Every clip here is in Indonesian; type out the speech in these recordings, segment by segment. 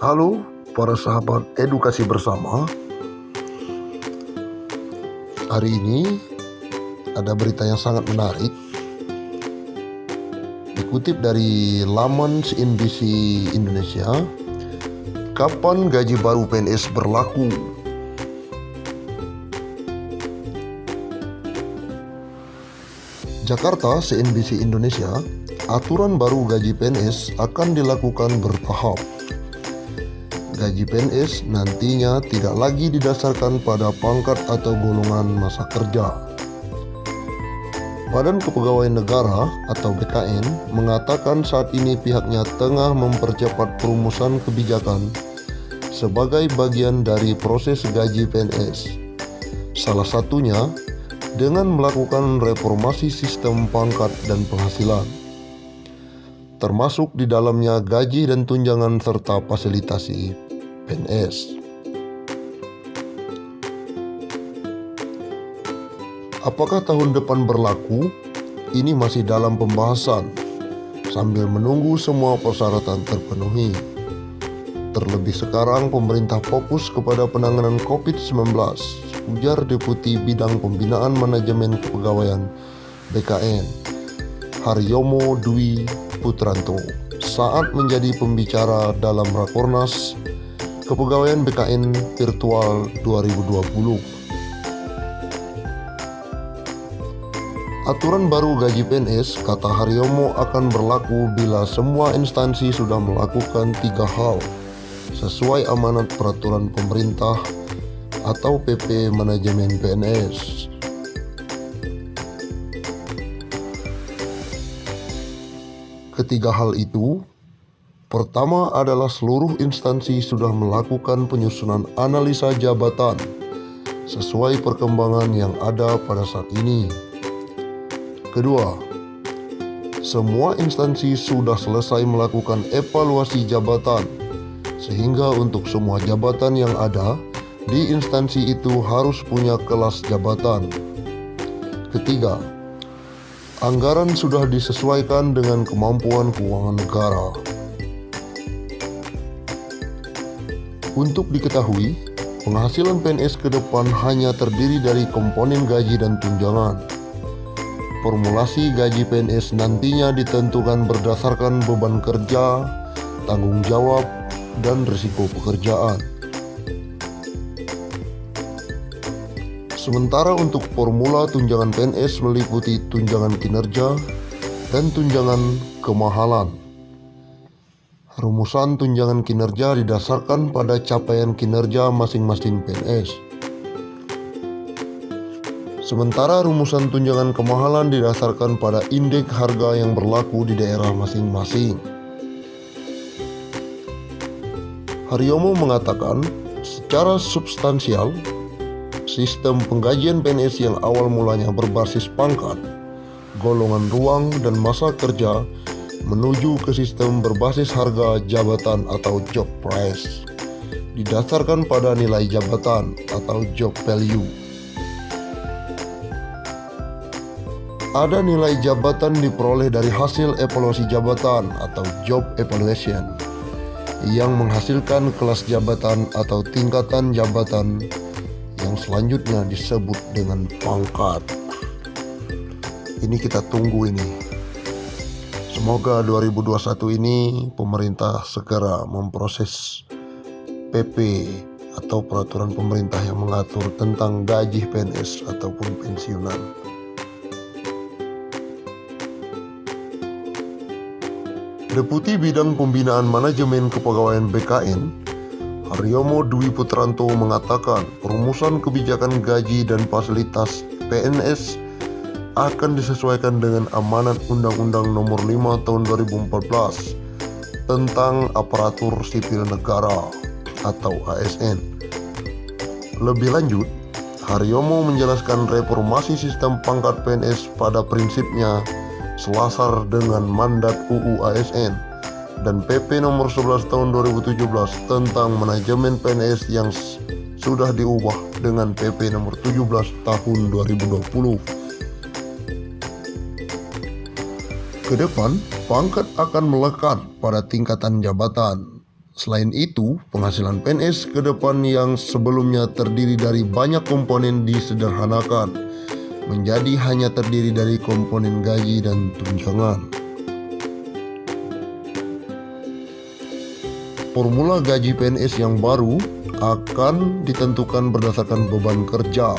Halo para sahabat edukasi bersama. Hari ini ada berita yang sangat menarik. Dikutip dari laman CNBC Indonesia, kapan gaji baru PNS berlaku? Jakarta, CNBC Indonesia, aturan baru gaji PNS akan dilakukan bertahap. Gaji PNS nantinya tidak lagi didasarkan pada pangkat atau golongan masa kerja. Badan Kepegawaian Negara atau BKN mengatakan saat ini pihaknya tengah mempercepat perumusan kebijakan sebagai bagian dari proses gaji PNS. Salah satunya dengan melakukan reformasi sistem pangkat dan penghasilan, termasuk di dalamnya gaji dan tunjangan serta fasilitasi PNS. Apakah tahun depan berlaku? Ini masih dalam pembahasan sambil menunggu semua persyaratan terpenuhi. Terlebih sekarang pemerintah fokus kepada penanganan COVID-19, ujar Deputi Bidang Pembinaan Manajemen Kepegawaian BKN Haryomo Dwi Putranto saat menjadi pembicara dalam Rakornas Kepegawaian BKN Virtual 2020. Aturan baru gaji PNS, kata Haryomo, akan berlaku bila semua instansi sudah melakukan 3 hal sesuai amanat peraturan pemerintah atau PP Manajemen PNS. Ketiga hal itu, pertama adalah seluruh instansi sudah melakukan penyusunan analisa jabatan sesuai perkembangan yang ada pada saat ini. Kedua, semua instansi sudah selesai melakukan evaluasi jabatan, sehingga untuk semua jabatan yang ada di instansi itu harus punya kelas jabatan. Ketiga, anggaran sudah disesuaikan dengan kemampuan keuangan negara. Untuk diketahui, penghasilan PNS ke depan hanya terdiri dari komponen gaji dan tunjangan. Formulasi gaji PNS nantinya ditentukan berdasarkan beban kerja, tanggung jawab, dan risiko pekerjaan. Sementara untuk formula tunjangan PNS meliputi tunjangan kinerja dan tunjangan kemahalan. Rumusan tunjangan kinerja didasarkan pada capaian kinerja masing-masing PNS. Sementara rumusan tunjangan kemahalan didasarkan pada indeks harga yang berlaku di daerah masing-masing. Haryomo mengatakan, secara substansial, sistem penggajian PNS yang awal mulanya berbasis pangkat, golongan ruang, dan masa kerja menuju ke sistem berbasis harga jabatan atau job price, didasarkan pada nilai jabatan atau job value. Ada nilai jabatan diperoleh dari hasil evaluasi jabatan atau job evaluation yang menghasilkan kelas jabatan atau tingkatan jabatan yang selanjutnya disebut dengan pangkat. Ini kita tunggu ini. Semoga 2021 ini pemerintah segera memproses PP atau peraturan pemerintah yang mengatur tentang gaji PNS ataupun pensiunan. Deputi Bidang Pembinaan Manajemen Kepegawaian BKN Haryomo Dwi Putranto mengatakan perumusan kebijakan gaji dan fasilitas PNS akan disesuaikan dengan amanat Undang-Undang Nomor 5 Tahun 2014 tentang Aparatur Sipil Negara atau ASN. Lebih lanjut, Haryomo menjelaskan reformasi sistem pangkat PNS pada prinsipnya selasar dengan mandat UU ASN dan PP nomor 11 tahun 2017 tentang manajemen PNS yang sudah diubah dengan PP nomor 17 tahun 2020. Ke depan, pangkat akan melekat pada tingkatan jabatan, Selain itu, penghasilan PNS ke depan yang sebelumnya terdiri dari banyak komponen disederhanakan menjadi hanya terdiri dari komponen gaji dan tunjangan. Formula gaji PNS yang baru akan ditentukan berdasarkan beban kerja,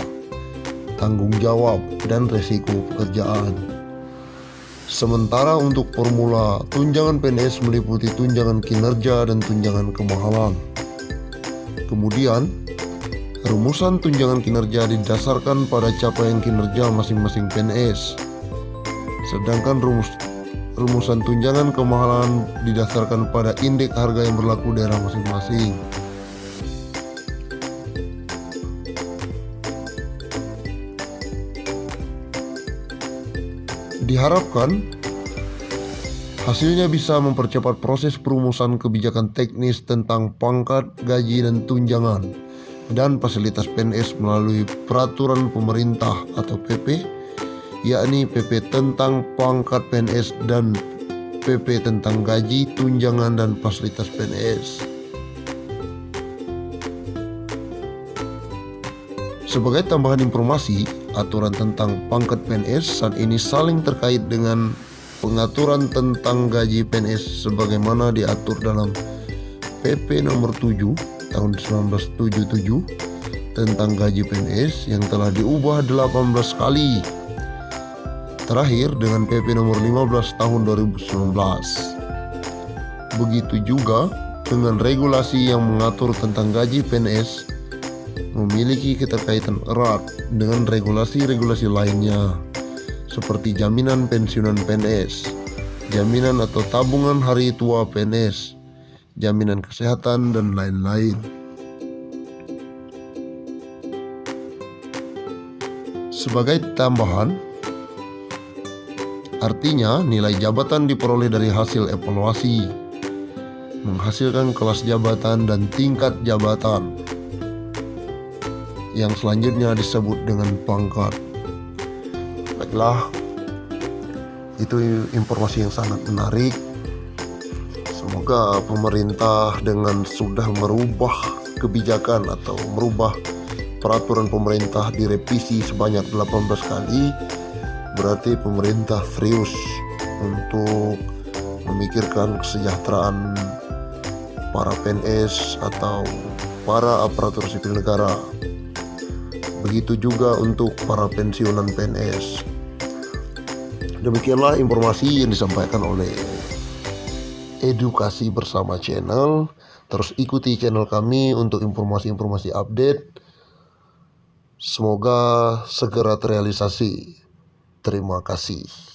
tanggung jawab, dan resiko pekerjaan. Sementara untuk formula tunjangan PNS meliputi tunjangan kinerja dan tunjangan kemahalan. Kemudian, rumusan tunjangan kinerja didasarkan pada capaian kinerja masing-masing PNS. Sedangkan rumusan tunjangan kemahalan didasarkan pada indeks harga yang berlaku daerah masing-masing. Diharapkan hasilnya bisa mempercepat proses perumusan kebijakan teknis tentang pangkat, gaji, dan tunjangan dan fasilitas PNS melalui peraturan pemerintah atau PP, yakni PP tentang pangkat PNS dan PP tentang gaji, tunjangan, dan fasilitas PNS. Sebagai tambahan informasi, aturan tentang pangkat PNS saat ini saling terkait dengan pengaturan tentang gaji PNS sebagaimana diatur dalam PP nomor 7 tahun 1977 tentang gaji PNS yang telah diubah 18 kali. Terakhir dengan PP nomor 15 tahun 2019. Begitu juga dengan regulasi yang mengatur tentang gaji PNS memiliki keterkaitan erat dengan regulasi-regulasi lainnya seperti jaminan pensiunan PNS, jaminan atau tabungan hari tua PNS, jaminan kesehatan, dan lain-lain. Sebagai tambahan, artinya nilai jabatan diperoleh dari hasil evaluasi, menghasilkan kelas jabatan dan tingkat jabatan, yang selanjutnya disebut dengan pangkat. Baiklah, itu informasi yang sangat menarik. Semoga pemerintah dengan sudah merubah kebijakan atau merubah peraturan pemerintah direvisi sebanyak 18 kali, berarti pemerintah serius untuk memikirkan kesejahteraan para PNS atau para aparatur sipil negara. Begitu juga untuk para pensiunan PNS. Demikianlah informasi yang disampaikan oleh Edukasi Bersama Channel. Terus ikuti channel kami untuk informasi-informasi update. Semoga segera terrealisasi. Terima kasih.